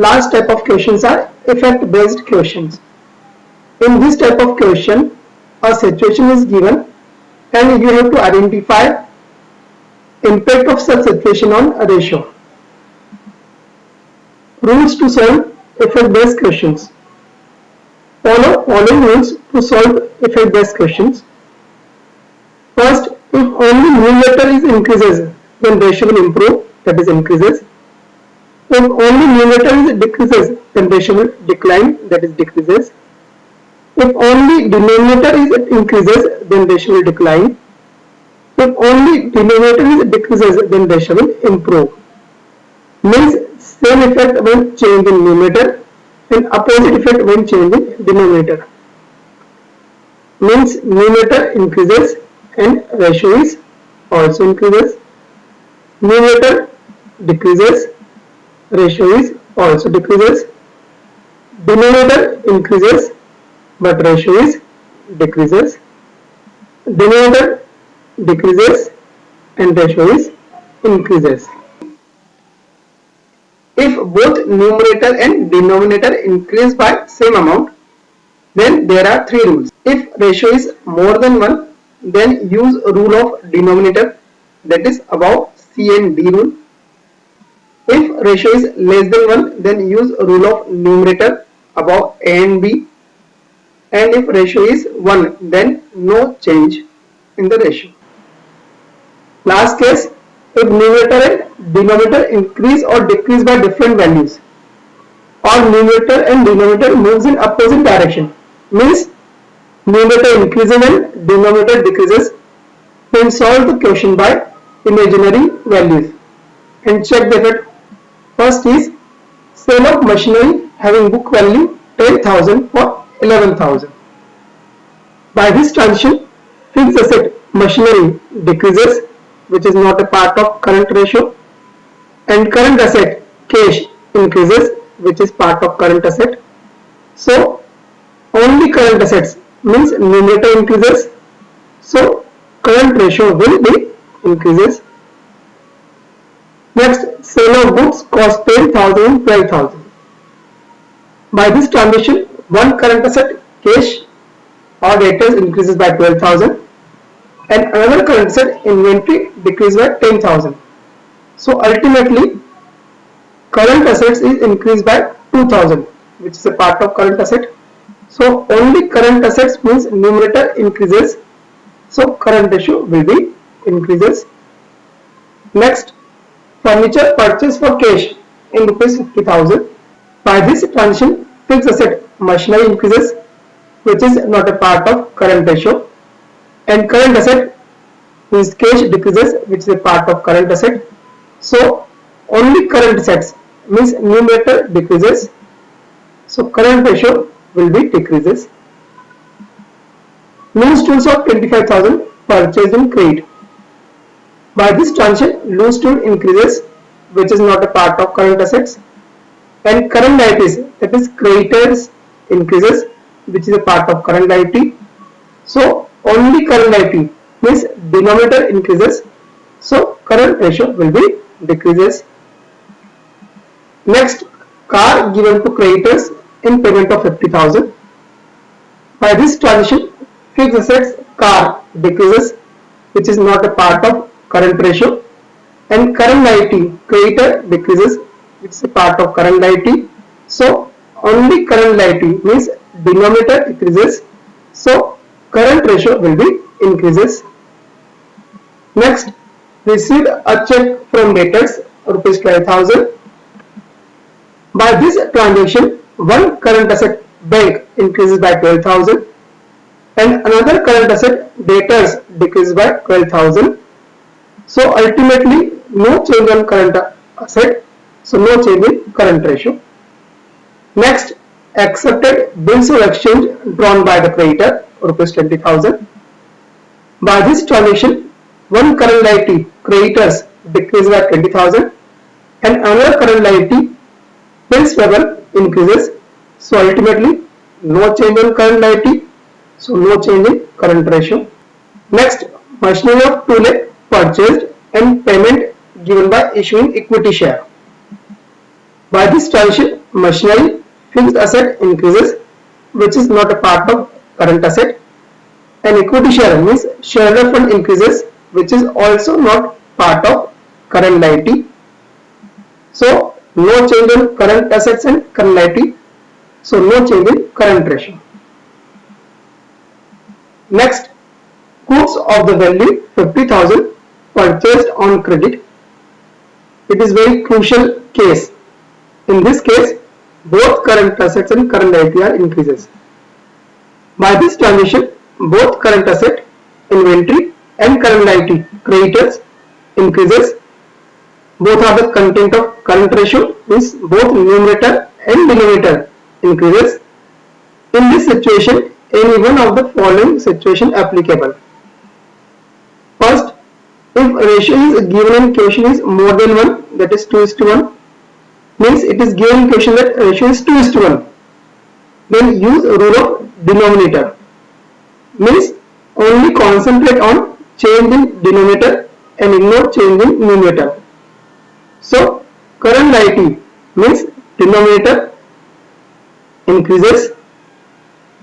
last type of questions are effect based questions. In this type of question, a situation is given and you have to identify impact of such situation on a ratio. Rules to solve effect based questions. Follow following rules to solve effect based questions. First, if only numerator is increases, then ratio will improve, that is increases. If only numerator is decreases, then ratio will decline, that is decreases. If only denominator is increases, then ratio will decline. If only denominator is decreases, then ratio will improve. Means same effect when change in numerator and opposite effect when change in denominator. Means numerator increases and ratio is also increases. Numerator decreases, ratio is also decreases. Denominator increases but ratio is decreases. Denominator decreases and ratio is increases. If both numerator and denominator increase by same amount, then there are three rules. If ratio is more than 1, then use rule of denominator, that is above C and D rule. If ratio is less than 1, then use rule of numerator above A and B. And if ratio is 1, then no change in the ratio. Last case, if numerator and denominator increase or decrease by different values, or numerator and denominator moves in opposite direction, means numerator increases and denominator decreases, then solve the question by imaginary values and check the effect. First is sale of machinery having book value 10,000 for 11,000. By this transition, fixed asset machinery decreases, which is not a part of current ratio, and current asset cash increases, which is part of current asset. So only current assets means numerator increases, so current ratio will be increases. Next, sale of goods cost 10,000 and 12,000. By this transition, one current asset cash or debtors increases by 12,000 and another current asset inventory decreases by 10,000. So ultimately current assets is increased by 2,000, which is a part of current asset. So only current assets means numerator increases, so current ratio will be increases. Next, furniture purchase for cash in rupees 50,000. By this transition, fixed asset machinery increases, which is not a part of current ratio, and current asset means cash decreases, which is a part of current asset. So only current assets means numerator decreases, so current ratio will be decreases. Loose tools of 25,000 purchased in credit. By this transition, loose tool increases, which is not a part of current assets, and current liabilities, that is creditors, increases, which is a part of current liability. So only current liability means denominator increases, so current ratio will be decreases. Next, car given to creditors in payment of 50,000. By this transition, fixed assets car decreases, which is not a part of current ratio, and current liability creditor decreases, which is a part of current liability. So only current liability means denominator decreases, so current ratio will be increases. Next, received a check from debtors rupees 12,000. By this transaction, one current asset bank increases by 12,000 and another current asset debtors decreases by 12,000. So ultimately no change on current asset, so no change in current ratio. Next, accepted bills of exchange drawn by the creditor rupees 20,000. By this transaction, one current liability creditors decreases by 20,000 and another current liability bills payable increases. So ultimately no change on current liability, so no change in current ratio. Next, machinery of 2 lakh purchased and payment given by issuing equity share. By this transition, machinery fixed asset increases, which is not a part of current asset, and equity share means shareholder fund increases, which is also not part of current liability. So no change in current assets and current liability. So no change in current ratio. Next, goods of the value 50,000 purchased on credit. It is very crucial case. In this case, both current assets and current liability are increases. By this transition, both current asset, inventory and current liability creditors increases. Both are the content of current ratio, means both numerator and denominator increases. In this situation, any one of the following situation applicable. First, if ratio is given in question is more than 1, that is 2:1, means it is given in question that ratio is 2:1, then use rule of denominator, means only concentrate on change in denominator and ignore change in numerator. So current liability means denominator increases,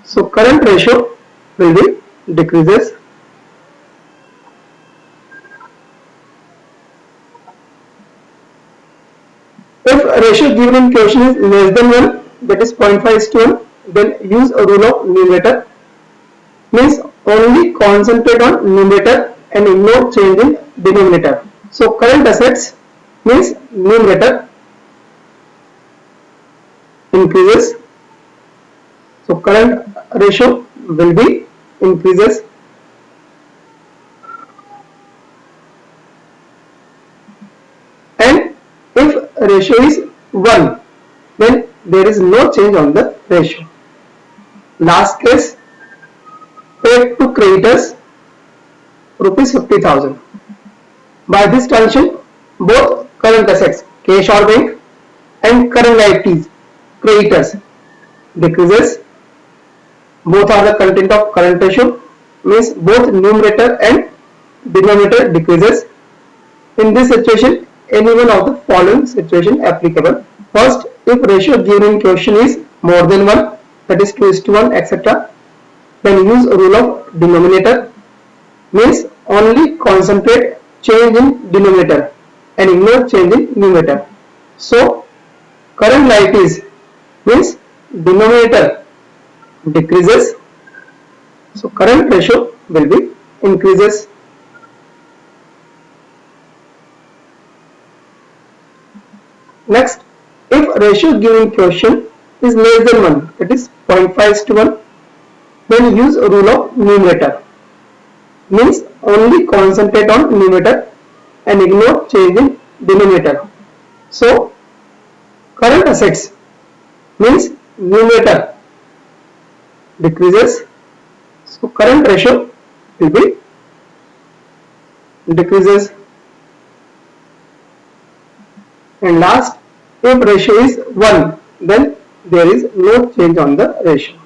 so current ratio will be decreases. If ratio given in question is less than 1, that is 0.5:1, then use a rule of numerator, means only concentrate on numerator and ignore change in denominator. So current assets means numerator increases, so current ratio will be increases. And if ratio is 1, then there is no change on the ratio. Last case, paid to creditors rupees 50,000. By this transition, both current assets, cash or bank, and current liabilities, creditors decreases. Both are the content of current ratio, means both numerator and denominator decreases. In this situation, any one of the following situation applicable. First, if ratio given in question is more than 1, that is 2:1, etc., then use rule of denominator, means only concentrate change in denominator and ignore change in numerator. So current liabilities means denominator decreases, so current ratio will be increases. Next, if ratio given question is less than 1, that is 0.5:1, then use rule of numerator, means only concentrate on numerator and ignore change in denominator. So current assets means numerator decreases, so current ratio will be decreases. And last, if ratio is 1, then there is no change on the ratio.